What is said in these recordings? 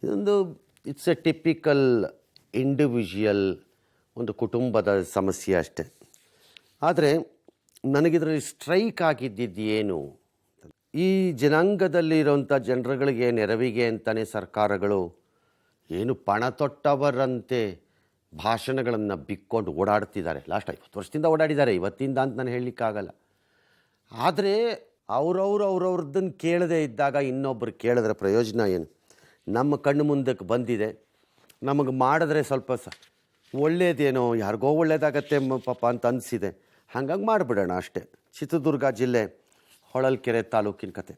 ಇದೊಂದು it's A typical individual ಒಂದು ಕುಟುಂಬದ ಸಮಸ್ಯೆ ಅಷ್ಟೆ. ಆದರೆ ನನಗಿದ್ರಲ್ಲಿ ಸ್ಟ್ರೈಕ್ ಆಗಿದ್ದಿದ್ದು ಏನು, ಈ ಜನಾಂಗದಲ್ಲಿರೋಂಥ ಜನರುಗಳಿಗೆ ನೆರವಿಗೆ ಅಂತಲೇ ಸರ್ಕಾರಗಳು ಏನು ಪಣ ತೊಟ್ಟವರಂತೆ ಭಾಷಣಗಳನ್ನು ಬಿಕ್ಕೊಂಡು ಓಡಾಡ್ತಿದ್ದಾರೆ. ಲಾಸ್ಟ್ 50 ವರ್ಷದಿಂದ ಓಡಾಡಿದ್ದಾರೆ, ಇವತ್ತಿಂದ ಅಂತ ನಾನು ಹೇಳಲಿಕ್ಕಾಗಲ್ಲ. ಆದರೆ ಅವ್ರವ್ರದ್ದನ್ನು ಕೇಳದೇ ಇದ್ದಾಗ ಇನ್ನೊಬ್ಬರು ಕೇಳಿದ್ರೆ ಪ್ರಯೋಜನ ಏನು? ನಮ್ಮ ಕಣ್ಣು ಮುಂದಕ್ಕೆ ಬಂದಿದೆ, ನಮಗೆ ಮಾಡಿದ್ರೆ ಸ್ವಲ್ಪ ಒಳ್ಳೇದೇನೋ, ಯಾರಿಗೋ ಒಳ್ಳೇದಾಗತ್ತೆ ಪಾಪ ಅಂತ ಅನಿಸಿದೆ, ಹಾಗಾಗಿ ಮಾಡಿಬಿಡೋಣ ಅಷ್ಟೇ. ಚಿತ್ರದುರ್ಗ ಜಿಲ್ಲೆ ಹೊಳಲ್ಕೆರೆ ತಾಲೂಕಿನ ಕತೆ.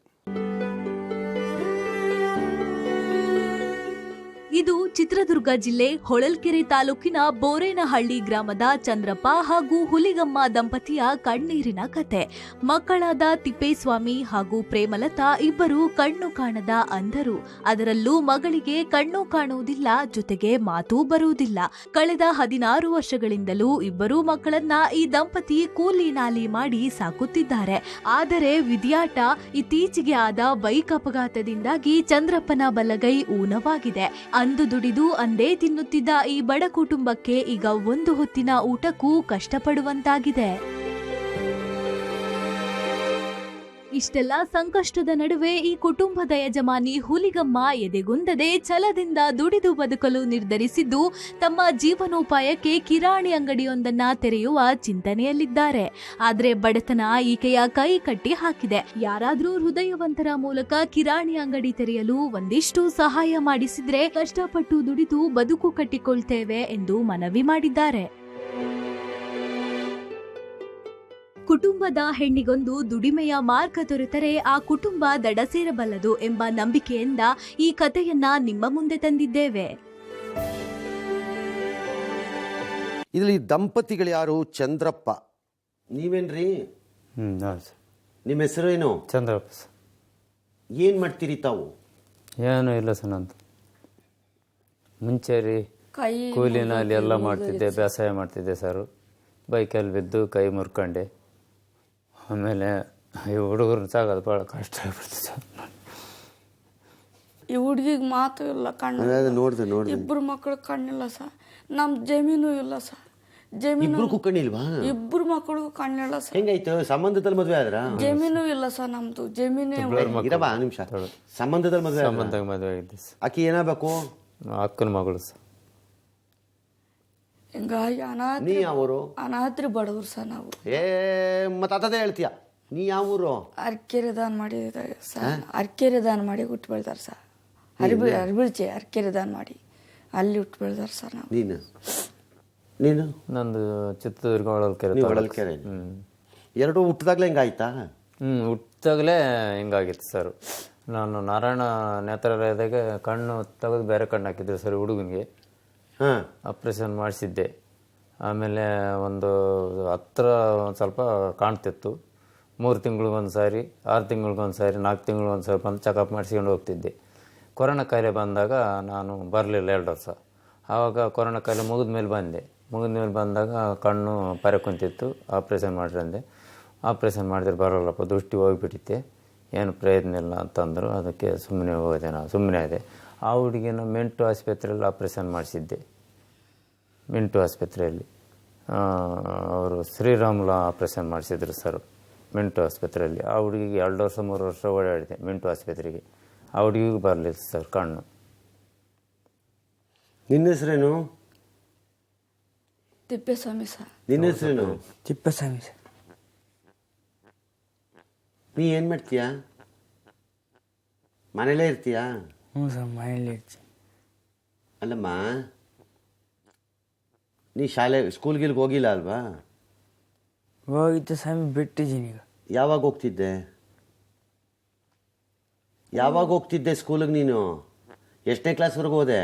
ಇದು ಚಿತ್ರದುರ್ಗ ಜಿಲ್ಲೆ ಹೊಳಲ್ಕೆರೆ ತಾಲೂಕಿನ ಬೋರೇನಹಳ್ಳಿ ಗ್ರಾಮದ ಚಂದ್ರಪ್ಪ ಹಾಗೂ ಹುಲಿಗಮ್ಮ ದಂಪತಿಯ ಕಣ್ಣೀರಿನ ಕತೆ. ಮಕ್ಕಳಾದ ತಿಪ್ಪೇಸ್ವಾಮಿ ಹಾಗೂ ಪ್ರೇಮಲತಾ ಇಬ್ಬರು ಕಣ್ಣು ಕಾಣದ ಅಂಧರು. ಅದರಲ್ಲೂ ಮಗಳಿಗೆ ಕಣ್ಣು ಕಾಣುವುದಿಲ್ಲ, ಜೊತೆಗೆ ಮಾತೂ ಬರುವುದಿಲ್ಲ. ಕಳೆದ 16 ವರ್ಷಗಳಿಂದಲೂ ಇಬ್ಬರೂ ಮಕ್ಕಳನ್ನ ಈ ದಂಪತಿ ಕೂಲಿ ನಾಲಿ ಮಾಡಿ ಸಾಕುತ್ತಿದ್ದಾರೆ. ಆದರೆ ವಿಧಿಯಾಟ, ಇತ್ತೀಚೆಗೆ ಆದ ಬೈಕ್ ಅಪಘಾತದಿಂದಾಗಿ ಚಂದ್ರಪ್ಪನ ಬಲಗೈ ಊನವಾಗಿದೆ. ಅಂದು ದುಡಿದು ಅಂದೇ ತಿನ್ನುತ್ತಿದ್ದ ಈ ಬಡ ಕುಟುಂಬಕ್ಕೆ ಈಗ ಒಂದು ಹೊತ್ತಿನ ಊಟಕ್ಕೂ ಕಷ್ಟಪಡುವಂತಾಗಿದೆ. ಇಷ್ಟೆಲ್ಲ ಸಂಕಷ್ಟದ ನಡುವೆ ಈ ಕುಟುಂಬದ ಯಜಮಾನಿ ಹುಲಿಗಮ್ಮ ಎದೆಗುಂದದೆ ಛಲದಿಂದ ದುಡಿದು ಬದುಕಲು ನಿರ್ಧರಿಸಿದ್ದು ತಮ್ಮ ಜೀವನೋಪಾಯಕ್ಕೆ ಕಿರಾಣಿ ಅಂಗಡಿಯೊಂದನ್ನ ತೆರೆಯುವ ಚಿಂತನೆಯಲ್ಲಿದ್ದಾರೆ. ಆದ್ರೆ ಬಡತನ ಈಕೆಯ ಕೈ ಕಟ್ಟಿ ಹಾಕಿದೆ. ಯಾರಾದ್ರೂ ಹೃದಯವಂತರ ಮೂಲಕ ಕಿರಾಣಿ ಅಂಗಡಿ ತೆರೆಯಲು ಒಂದಿಷ್ಟು ಸಹಾಯ ಮಾಡಿಸಿದ್ರೆ ಕಷ್ಟಪಟ್ಟು ದುಡಿದು ಬದುಕು ಕಟ್ಟಿಕೊಳ್ತೇವೆ ಎಂದು ಮನವಿ ಮಾಡಿದ್ದಾರೆ. ಕುಟುಂಬದ ಹೆಣ್ಣಿಗೊಂದು ದುಡಿಮೆಯ ಮಾರ್ಗ ದೊರೆತರೆ ಆ ಕುಟುಂಬ ದಡ ಸೇರಬಲ್ಲದು ಎಂಬ ನಂಬಿಕೆಯಿಂದ ಈ ಕಥೆಯನ್ನ ನಿಮ್ಮ ಮುಂದೆ ತಂದಿದ್ದೇವೆ. ಇದರಲ್ಲಿ ದಂಪತಿಗಳು ಯಾರು? ಚಂದ್ರಪ್ಪ. ನೀವೇನ್ರಿ? ನಿಮ್ಮ ಹೆಸರೇನು? ಚಂದ್ರಪ್ಪ. ಏನು ಮಾಡ್ತೀರಿ ತಾವು? ಏನೂ ಇಲ್ಲ ಸರ್, ನಂದು ಮುಂಚೆ ರೀ ಕೂಲಿನಲ್ಲಿ ಎಲ್ಲ ಮಾಡ್ತಿದ್ದೆ, ಬೇಸಾಯ ಮಾಡ್ತಿದ್ದೆ ಸರ್. ಬೈಕಲ್ಲಿ ಬಿದ್ದು ಕೈ ಮುರ್ಕೊಂಡೆ. ಆಮೇಲೆ ಈ ಹುಡುಗರು ಸಾಗೋದು ಭಾಳ ಕಷ್ಟ ಆಗ್ಬಿಡ್ತು ಸರ್. ಈ ಹುಡುಗಿಗೆ ಮಾತು ಇಲ್ಲ, ಕಣ್ಣು. ಇಬ್ಬರು ಮಕ್ಕಳು ಕಣ್ಣಿಲ್ಲ ಸರ್. ನಮ್ಮ ಜಮೀನು ಇಲ್ಲ ಸರ್. ಜಮೀನು ಕಣ್ಣಿಲ್ವಾ? ಇಬ್ಬರು ಮಕ್ಕಳಿಗೂ ಕಣ್ಣಿಲ್ಲ ಸರ್. ಹೆಂಗಾಯ್ತು? ಸಂಬಂಧದಲ್ಲಿ ಮದುವೆ ಆದ್ರ? ಜಮೀನು ಇಲ್ಲ ಸರ್, ನಮ್ದು ಜಮೀನೇ. ನಿಮಿಷ, ಸಂಬಂಧದಲ್ಲಿ ಮದುವೆ? ಸಂಬಂಧಕ್ಕೆ ಮದುವೆ ಆಗಿದ್ದೆ ಸರ್. ಆಕೆ ಏನಾಗಬೇಕು? ಅಕ್ಕನ ಮಗಳು ಸರ್. ಹಿಂಗಾಗಿ ನೀ ಯಾವೂರು? ಅನಾಥರಿ ಬಡವ್ರು ಸರ್ ನಾವು. ಮತ್ತೆ ಅದೇ ಹೇಳ್ತೀಯ. ನೀ ಯಾವೂರು? ಅರ್ಕೆರೆ ದಾನ ಮಾಡಿದಾಗ ಸರ್. ಅರ್ಕೆರೆ ದಾನ ಮಾಡಿ ಹುಟ್ಟು ಬೆಳ್ದಾರೆ ಸರ್. ಅರ್ಬಿಳ್ಚೆ ಅರ್ಕೆರೆ ದಾನ ಮಾಡಿ ಅಲ್ಲಿ ಹುಟ್ಟು ಬೆಳ್ದಾರೆ ಸರ್ ನಾವು. ನೀನು? ನಂದು ಚಿತ್ರದುರ್ಗ ಹೊಳಲ್ಕೆರೆ. ಹೊಳಲ್ಕೆರೆ. ಎರಡು ಹುಟ್ಟಿದಾಗಲೇ ಹಿಂಗಾಯ್ತಾ? ಹುಟ್ಟಿದಾಗಲೇ ಹಿಂಗಾಗಿತ್ತು ಸರ್. ನಾನು ನಾರಾಯಣ ನೇತ್ರಾಲಯದಾಗ ಕಣ್ಣು ತೆಗೆದು ಬೇರೆ ಕಣ್ಣು ಹಾಕಿದ್ದೆ ಸರ್ ಹುಡುಗನಿಗೆ. ಆಪ್ರೇಷನ್ ಮಾಡಿಸಿದ್ದೆ. ಆಮೇಲೆ ಒಂದು ಹತ್ರ ಒಂದು ಸ್ವಲ್ಪ ಕಾಣ್ತಿತ್ತು. 3 ತಿಂಗಳಿಗೊಂದು ಸಾರಿ, 6 ತಿಂಗಳಿಗೊಂದು ಸಾರಿ, 4 ತಿಂಗಳಿಗೊಂದು ಸಾರಿ ಬಂದು ಚೆಕಪ್ ಮಾಡಿಸ್ಕೊಂಡು ಹೋಗ್ತಿದ್ದೆ. ಕೊರೋನಾ ಕಾಯಿಲೆ ಬಂದಾಗ ನಾನು ಬರಲಿಲ್ಲ 2 ವರ್ಷ. ಆವಾಗ ಕೊರೋನಾ ಕಾಯಿಲೆ ಮುಗಿದ ಮೇಲೆ ಬಂದಾಗ ಕಣ್ಣು ಪರೆ ಕುಂತಿತ್ತು. ಆಪ್ರೇಷನ್ ಮಾಡಿರಂದೆ. ಆಪ್ರೇಷನ್ ಮಾಡಿದ್ರೆ ಬರೋಲ್ಲಪ್ಪ, ದೃಷ್ಟಿ ಹೋಗಿಬಿಟ್ಟಿತ್ತೆ, ಏನು ಪ್ರಯತ್ನ ಇಲ್ಲ ಅಂತಂದರು. ಅದಕ್ಕೆ ಸುಮ್ಮನೆ ಆದೆ. ಆ ಹುಡುಗಿನ ಮಿಂಟು ಆಸ್ಪತ್ರೆಯಲ್ಲಿ ಆಪ್ರೇಷನ್ ಮಾಡಿಸಿದ್ದೆ. ಮಿಂಟು ಆಸ್ಪತ್ರೆಯಲ್ಲಿ ಅವರು ಶ್ರೀರಾಮುಲು ಆಪ್ರೇಷನ್ ಮಾಡಿಸಿದ್ರು ಸರ್ ಮಿಂಟು ಆಸ್ಪತ್ರೆಯಲ್ಲಿ. ಆ ಹುಡುಗಿಗೆ 2 ವರ್ಷ 3 ವರ್ಷ ಓಡಾಡಿದೆ ಮಿಂಟು ಆಸ್ಪತ್ರೆಗೆ. ಆ ಹುಡುಗಿಗೂ ಬರಲಿಲ್ಲ ಸರ್ ಕಣ್ಣು. ನಿನ್ನ ಹೆಸರೇನು? ತಿಪ್ಪೇಸ್ವಾಮಿ ಸರ್. ನಿನ್ನ ಹೆಸರೇನು? ತಿಪ್ಪೇಸ್ವಾಮಿ ಸರ್. ನೀ ಏನು ಮಾಡ್ತೀಯಾ? ಮನೇಲೇ ಇರ್ತೀಯಾ? ಹ್ಞೂ ಸರ್, ಮನೇಲಿ ಇರ್ತೀನಿ. ಅಲ್ಲಮ್ಮ, ನೀ ಸ್ಕೂಲ್ಗಿಲ್ಗೆ ಹೋಗಿಲ್ಲ ಅಲ್ವಾ? ಹೋಗಿದ್ದೆ ಸ್ವಾಮಿ, ಬಿಟ್ಟಿದ್ದೀನಿ ಈಗ. ಯಾವಾಗ ಹೋಗ್ತಿದ್ದೆ ಸ್ಕೂಲಿಗೆ ನೀನು? ಎಷ್ಟನೇ ಕ್ಲಾಸ್ವರೆಗೂ ಹೋದೆ?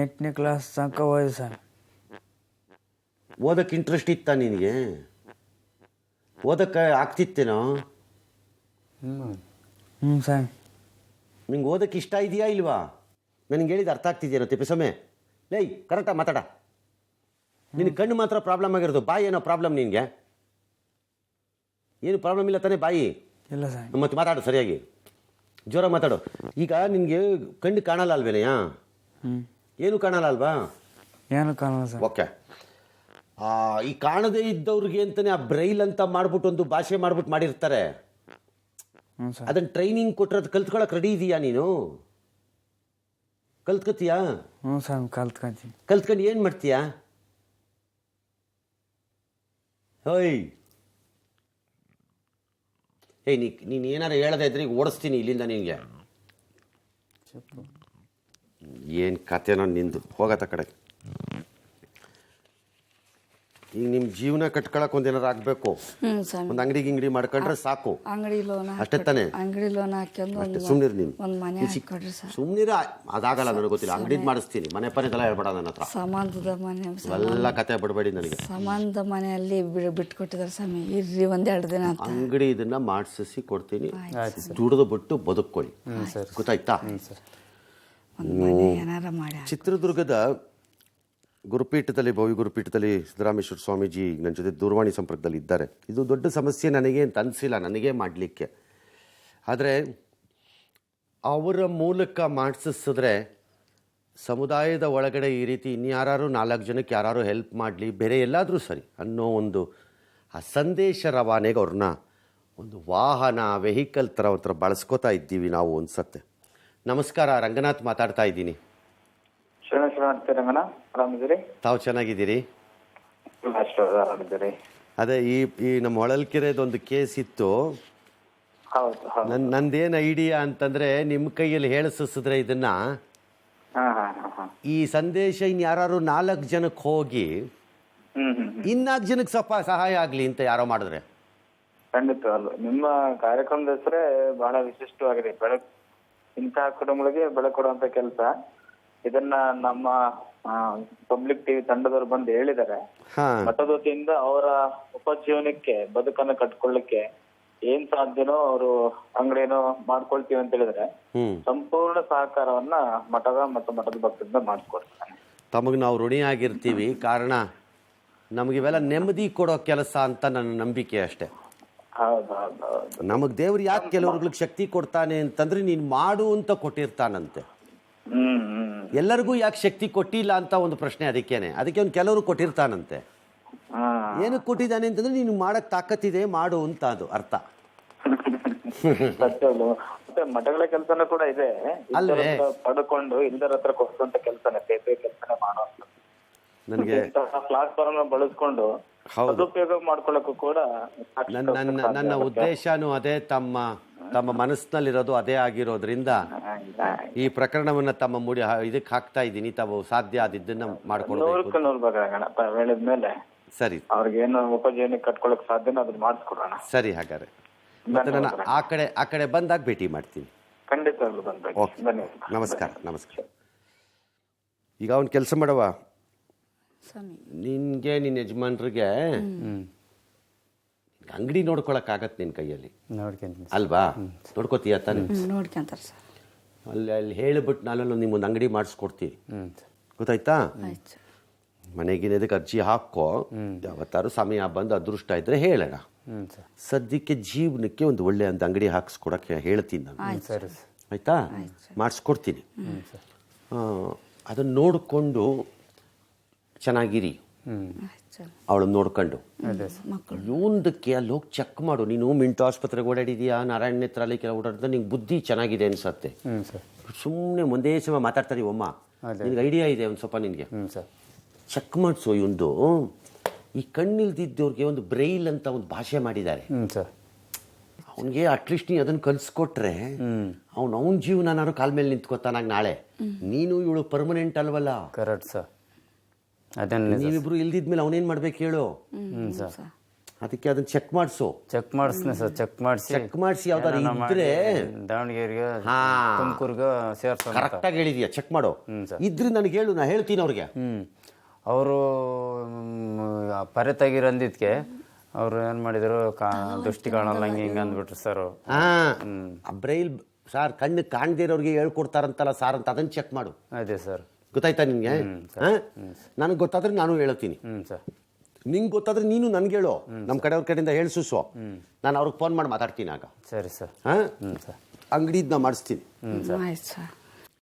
8ನೇ ಕ್ಲಾಸ್ ತನಕ ಹೋದೆ ಸರ್. ಓದಕ್ಕೆ ಇಂಟ್ರೆಸ್ಟ್ ಇತ್ತಾ ನಿನಗೆ? ಓದಕ್ಕೆ ಆಗ್ತಿತ್ತೇನೋ? ಹ್ಞೂ ಸರ್. ನಿಂಗೆ ಓದಕ್ಕೆ ಇಷ್ಟ ಇದೆಯಾ ಇಲ್ವಾ? ನನಗೆ ಹೇಳಿದ ಅರ್ಥ ಆಗ್ತಿದೆಯೇನೋ? ತಿಪ್ಪೇಸ್ವಾಮಿ, ಕರೆಕ್ಟಾಗಿ ಮಾತಾಡ. ನಿನ್ನ ಕಣ್ಣು ಮಾತ್ರ ಪ್ರಾಬ್ಲಮ್ ಆಗಿರೋದು, ಬಾಯಿ ಏನೋ ಪ್ರಾಬ್ಲಮ್ ನಿನಗೆ? ಏನು ಪ್ರಾಬ್ಲಮ್ ಇಲ್ಲ ತಾನೇ? ಬಾಯಿ ಇಲ್ಲ ಸರ್. ಮತ್ತೆ ಮಾತಾಡು ಸರಿಯಾಗಿ. ಜೋರ ಮಾತಾಡು. ಈಗ ನಿನಗೆ ಕಣ್ಣು ಕಾಣಲ್ಲ ಅಲ್ವೇನೆಯಾ? ಏನು ಕಾಣಲ್ಲ ಅಲ್ವಾ? ಏನು ಕಾಣಲ್ಲ ಸರ್. ಓಕೆ. ಈ ಕಾಣದೇ ಇದ್ದವ್ರಿಗೆ ಅಂತಾನೆ ಆ ಬ್ರೈಲ್ ಅಂತ ಮಾಡ್ಬಿಟ್ಟು ಒಂದು ಭಾಷೆ ಮಾಡ್ಬಿಟ್ಟು ಮಾಡಿರ್ತಾರೆ. ಹ್ಞೂ ಸರ್. ಅದನ್ನ ಟ್ರೈನಿಂಗ್ ಕೊಟ್ಟರೆ ಅದು ಕಲ್ತ್ಕೊಳಕ್ಕೆ ರೆಡಿ ಇದೆಯಾ ನೀನು? ಕಲ್ತ್ಕೊತೀಯಾ? ಹ್ಞೂ ಸರ್, ಕಲ್ತ್ಕೊಂತೀನಿ. ಕಲ್ತ್ಕೊಂಡು ಏನು ಮಾಡ್ತೀಯಾ? ಹೋಯ್ ನೀನು ಏನಾರು ಹೇಳದೆ ಇದ್ರೆ ಈಗ ಓಡಿಸ್ತೀನಿ ಇಲ್ಲಿಂದ ನಿನಗೆ. ಏನು ಕತೆನೋ ನಿಂದು, ಹೋಗತ್ತ ಕಡೆ. ಈಗ ನಿಮ್ಮ ಜೀವನ ಕಟ್ಕೊಳಕ್ಕೆ ಒಂದೇನಾರು ಆಗಬೇಕು. ಸ್ವಾಮಿ. ಒಂದು ಅಂಗಡಿ ಮಾಡ್ಕೊಂಡ್ರೆ ಸಾಕು. ಅಂಗಡಿ ಲೋನ್ ಅಷ್ಟೇ ತಾನೇ? ಅಂಗಡಿ ಲೋನ್ ಹಾಕ್ಯಂದು ಸುಮ್ಮನಿರು ನೀನು. ಒಂದು ಮನೆ ಹಾಕೊಡ್ರಿ ಸರ್. ಸುಮ್ಮನಿರ, ಅದಾಗಲ್ಲ, ನನಗೆ ಗೊತ್ತಿಲ್ಲ. ಅಂಗಡಿದು ಮಾಡಿಸ್ತೀನಿ, ಮನೆ ಪನೆದೆಲ್ಲ ಹೇಳ್ಬೇಡ ನನ್ನ ಹತ್ರ. ಸಂಬಂಧದ ಮನೆ ಎಲ್ಲ ಕತೆ ಬಿಡಬೇಡಿ ನನಗೆ. ಸಂಬಂಧ ಮನೆಯಲ್ಲಿ ಬಿಟ್ಕೊಟ್ಟಿದ್ದಾರೆ ಸ್ವಾಮಿ. ಇರ್ರಿ 1-2 ದಿನ ಅಂತ. ಅಂಗಡಿ ಇದನ್ನ ಮಾಡಿಸಿ ಕೊಡ್ತೀನಿ, ದುಡಿದು ಬಿಟ್ಟು ಬದುಕೊಳ್ಳಿ. ಗೊತ್ತಾಯ್ತಾ? ಒಂದು ಮನೆ ಏನಾರ ಮಾಡಿ ಚಿತ್ರದುರ್ಗದ ಗುರುಪೀಠದಲ್ಲಿ, ಭವ್ಯ ಗುರುಪೀಠದಲ್ಲಿ ಸಿದ್ದರಾಮೇಶ್ವರ ಸ್ವಾಮೀಜಿ ನನ್ನ ಜೊತೆ ದೂರವಾಣಿ ಸಂಪರ್ಕದಲ್ಲಿ ಇದ್ದಾರೆ. ಇದು ದೊಡ್ಡ ಸಮಸ್ಯೆ ನನಗೆ ಅಂತ ಅನಿಸಿಲ್ಲ, ನನಗೆ ಮಾಡಲಿಕ್ಕೆ. ಆದರೆ ಅವರ ಮೂಲಕ ಮಾಡಿಸಿದ್ರೆ ಸಮುದಾಯದ ಒಳಗಡೆ ಈ ರೀತಿ ಇನ್ಯಾರು 4 ಜನಕ್ಕೆ ಯಾರು ಹೆಲ್ಪ್ ಮಾಡಲಿ, ಬೇರೆ ಎಲ್ಲಾದರೂ ಸರಿ ಅನ್ನೋ ಒಂದು ಆ ಸಂದೇಶ ರವಾನೆಗೆ ಅವ್ರನ್ನ ಒಂದು ವಾಹನ, ವೆಹಿಕಲ್ ಥರ ಒಂಥರ ಬಳಸ್ಕೋತಾ ಇದ್ದೀವಿ ನಾವು ಅನ್ಸತ್ತೆ. ನಮಸ್ಕಾರ, ರಂಗನಾಥ್ ಮಾತಾಡ್ತಾ ಇದ್ದೀನಿ. ರಂಗನ ಆರಾಮಿದ್ದೀರಿ? ತಾವು ಚೆನ್ನಾಗಿದ್ದೀರಿ? ಆರಾಮಿದ್ದೀರಿ. ಅದೇ ಈ ನಮ್ಮ ಹೊಳಲ್ಕೆರೆದೊಂದು ಕೇಸ್ ಇತ್ತು. ಹೌದು. ನಂದೇನು ಐಡಿಯಾ ಅಂತಂದ್ರೆ, ನಿಮ್ಮ ಕೈಯಲ್ಲಿ ಹೇಳಿಸಿದ್ರೆ ಇದನ್ನ ಈ ಸಂದೇಶ ಇನ್ಯಾರು 4 ಜನಕ್ಕೆ ಹೋಗಿ 4 ಜನಕ್ಕೆ ಸ್ವಲ್ಪ ಸಹಾಯ ಆಗ್ಲಿ ಅಂತ ಯಾರೋ ಮಾಡಿದ್ರೆ. ಖಂಡಿತ ಅಲ್ಲ, ನಿಮ್ಮ ಕಾರ್ಯಕ್ರಮದ ಹೆಸರೇ ಬಹಳ ವಿಶಿಷ್ಟವಾಗಿದೆ. ಬೆಳಕು, ಇಂತಹ ಕುಟುಂಬಗಳಿಗೆ ಬೆಳಕು ಕೊಡುವಂತ ಕೆಲಸ. ಇದನ್ನ ನಮ್ಮ ಪಬ್ಲಿಕ್ ಟಿವಿ ತಂಡದವರು ಬಂದು ಹೇಳಿದ್ದಾರೆ. ಮಠದ ವತಿಯಿಂದ ಅವರ ಉಪಜೀವನಕ್ಕೆ, ಬದುಕನ್ನು ಕಟ್ಕೊಳ್ಳಿಕ್ಕೆ ಏನ್ ಸಾಧ್ಯನೋ ಅವರು ಅಂಗಡಿನೋ ಮಾಡ್ಕೊಳ್ತೀವಿ ಅಂತ ಹೇಳಿದ್ರೆ ಸಂಪೂರ್ಣ ಸಹಕಾರವನ್ನ ಮಠದ ಮತ್ತು ಮಠದ ಭಕ್ತರಿಂದ ಮಾಡಿಸ್ಕೊಡ್ತಾನೆ. ತಮಗೆ ನಾವು ಋಣಿ ಆಗಿರ್ತೀವಿ. ಕಾರಣ ನಮಗಿವೆಲ್ಲ ನೆಮ್ಮದಿ ಕೊಡೋ ಕೆಲಸ ಅಂತ ನನ್ನ ನಂಬಿಕೆ ಅಷ್ಟೇ. ಹೌದೌದು. ನಮಗೆ ದೇವ್ರು ಯಾಕೆ ಕೆಲವ್ರಿಗೆ ಶಕ್ತಿ ಕೊಡ್ತಾನೆ ಅಂತಂದ್ರೆ, ನೀನು ಮಾಡು ಅಂತ ಕೊಟ್ಟಿರ್ತಾನಂತೆ. ಎಲ್ಲರಿಗೂ ಯಾಕೆ ಶಕ್ತಿ ಕೊಟ್ಟಿಲ್ಲ ಅಂತ ಒಂದು ಪ್ರಶ್ನೆ. ಅದಕ್ಕೆ ಒಂದು ಕೆಲವರು ಕೊಟ್ಟಿರ್ತಾನಂತೆ. ಏನಕ್ಕೆ ಕೊಟ್ಟಿದ್ದಾನೆ ಅಂತಂದ್ರೆ, ನೀನು ಮಾಡಕ್ ತಾಕತ್ತಿದೆ, ಮಾಡು ಅಂತ ಅದು ಅರ್ಥ. ಮತ್ತೆ ಮಠಗಳ ಕೆಲಸನೂ ಕೂಡ ಇದೆ ಅಲ್ವೇ? ಪಡ್ಕೊಂಡು ಇಲ್ದರ ಹತ್ರ ಕೊಡುವಂತ ಕೆಲಸನೇ, ಬೇರೆ ಕೆಲಸನೇ ಮಾಡುವಂತ. ನನಗೆ ಪ್ಲಾಟ್ಫಾರ್ಮ್ ಬಳಸ್ಕೊಂಡು ಸದುಪಯೋಗ ಮಾಡ್ಕೊಳ್ಳಕ್ಕೂ ಕೂಡ ನನ್ನ ಉದ್ದೇಶನೂ ಅದೇ, ತಮ್ಮ ಮನಸ್ಸಿನಲ್ಲಿರೋದು ಅದೇ ಆಗಿರೋದ್ರಿಂದ ಈ ಪ್ರಕರಣವನ್ನ ತಮ್ಮ ಇದಕ್ಕೆ ಹಾಕ್ತಾ ಇದ್ದೀನಿ. ತಾವು ಸಾಧ್ಯ ಆದಿದ್ದನ್ನ ಮಾಡ್ಕೊಳ್ಬೇಕು. 100% ಹೇಳಿದ್ಮೇಲೆ ಸರಿ, ಅವ್ರಿಗೇನು ಉಪಜೀವನಕ್ಕೆ ಕಟ್ಕೊಳಕ್ ಸಾಧ್ಯನೋ ಅದನ್ನ ಮಾಡಿಸ್ಕೊಡೋಣ. ಸರಿ, ಹಾಗಾದ್ರೆ ಮತ್ತೆ ನಾನು ಆ ಕಡೆ ಬಂದಾಗ ಭೇಟಿ ಮಾಡ್ತೀನಿ. ಖಂಡಿತವಾಗ್ಲೂ ಬಂದ್ಬೇಕು. ಓಕೆ, ನಮಸ್ಕಾರ. ಈಗ ಅವ್ನು ಕೆಲಸ ಮಾಡವ, ನಿನ್ಗೆ ನಿನ್ನ ಯಜಮಾನ್ರಿಗೆ ಅಂಗಡಿ ನೋಡ್ಕೊಳಕ್ಕಾಗತ್ತೆ ನಿನ್ನ ಕೈಯಲ್ಲಿ ಅಲ್ವಾ? ನೋಡ್ಕೋತೀಯ ತಾನೆ? ನೋಡ್ಕೊಂತಾರೆ ಸರ್. ಅಲ್ಲಿ ಹೇಳಿಬಿಟ್ಟು ನಾಳೆಲ್ಲ ನಿಮ್ಮೊಂದು ಅಂಗಡಿ ಮಾಡಿಸ್ಕೊಡ್ತೀವಿ. ಗೊತ್ತಾಯ್ತಾ? ಮನೆಗಿನದಕ್ಕೆ ಅರ್ಜಿ ಹಾಕೋ, ಯಾವತ್ತಾರು ಸಮಯ ಬಂದು ಅದೃಷ್ಟ ಇದ್ರೆ ಹೇಳೋಣ. ಸದ್ಯಕ್ಕೆ ಜೀವನಕ್ಕೆ ಒಂದು ಒಳ್ಳೆ ಒಂದು ಅಂಗಡಿ ಹಾಕಿಸ್ಕೊಡಕ್ಕೆ ಹೇಳ್ತೀನಿ ನಾನು. ಆಯ್ತಾ? ಮಾಡಿಸ್ಕೊಡ್ತೀನಿ. ಅದನ್ನು ನೋಡಿಕೊಂಡು ಚೆನ್ನಾಗಿರಿ, ಅವಳನ್ನ ನೋಡ್ಕೊಂಡು. ಇವೊಂದಕ್ಕೆ ಅಲ್ಲಿ ಹೋಗಿ ಚೆಕ್ ಮಾಡು. ನೀನು ಮಿಂಟು ಆಸ್ಪತ್ರೆಗೆ ಓಡಾಡಿದೀಯಾ, ನಾರಾಯಣ ನೇತ್ರಾಲಯಕ್ಕೆಲ್ಲ ಓಡಾಡಿದ್ರೆ ನಿಂಗೆ ಬುದ್ಧಿ ಚೆನ್ನಾಗಿದೆ ಅನ್ಸತ್ತೆ. ಸುಮ್ಮನೆ ಒಂದೇ ಸಮ ಮಾತಾಡ್ತಾರೆ ಅಮ್ಮ, ನಿನ್ಗೆ ಐಡಿಯಾ ಇದೆ ಒಂದು ಸ್ವಲ್ಪ, ನಿನಗೆ ಚೆಕ್ ಮಾಡಿಸು. ಇವಂದು ಈ ಕಣ್ಣಿಲ್ದಿದ್ದವ್ರಿಗೆ ಒಂದು ಬ್ರೈಲ್ ಅಂತ ಒಂದು ಭಾಷೆ ಮಾಡಿದ್ದಾರೆ. ಅವನಿಗೆ ಅಟ್ಲೀಸ್ಟ್ ನೀ ಅದನ್ನು ಕಲಿಸ್ಕೊಟ್ರೆ ಅವನ ಜೀವನ ಕಾಲ ಮೇಲೆ ನಿಂತ್ಕೋತಾನಾಗ ನಾಳೆ. ನೀನು ಇವಳು ಪರ್ಮನೆಂಟ್ ಅಲ್ವಲ್ಲ. Correct sir. ನೀವಿಬ್ರು ಇಲ್ದಿದ್ಮೇಲೆ ಅವನೇನ್ ಮಾಡ್ಬೇಕು ಹೇಳು? ಅದಕ್ಕೆ ಅದನ್ನ ಚೆಕ್ ಮಾಡಿಸು. ಚೆಕ್ ಮಾಡಿಸಿ ಯಾವ್ದಾರು ಇದ್ರೆ ದಾವಣಗೆರೆಗೆ, ತುಮಕೂರ್ಗೆ ಸೇರ್ಸೋ. ಕರೆಕ್ಟಾಗಿ ಹೇಳಿದ್ಯಾ, ಚೆಕ್ ಮಾಡೋ. ಇದ್ರೆ ನನಗೆ ಹೇಳು, ನಾ ಹೇಳ್ತೀನಿ ಅವ್ರಿಗೆ. ಅವರು ಪರೆ ತೆಗಿರಂದಿದ್ಕೆ ಅವ್ರು ಏನ್ ಮಾಡಿದ್ರು, ದೃಷ್ಟಿ ಕಾಣಲ್ಲ ಹಿಂಗೆ ಅಂದ್ಬಿಟ್ರು ಸರ್. ಬ್ರೈಲ್ ಸಾರ್ ಕಣ್ಣು ಕಾಣ್ದಿರೋರಿಗೆ ಹೇಳ್ಕೊಡ್ತಾರಂತಲ್ಲ ಸಾರ್ ಅಂತ, ಅದನ್ನ ಚೆಕ್ ಮಾಡು. ಅದೇ ಸರ್. ಗೊತ್ತಾಯ್ತಾ ನಿನ್ಗೆ? ನನಗೆ ಗೊತ್ತಾದ್ರೆ ನಾನು ಹೇಳ್ತೀನಿ. ನಿಂಗೆ ಗೊತ್ತಾದ್ರೆ ನೀನು ನನ್ಗೆ ಹೇಳು, ನಮ್ಮ ಕಡೆಯವ್ರ ಕಡೆಯಿಂದ ಹೇಳ್ಸು. ನಾನು ಅವ್ರಿಗೆ ಫೋನ್ ಮಾಡಿ ಮಾತಾಡ್ತೀನಿ ಆಗ. ಸರಿ ಸರ್. ಅಂಗಡಿನ ಮಾಡಿಸ್ತೀನಿ. ಆಯ್ತು ಸರ್.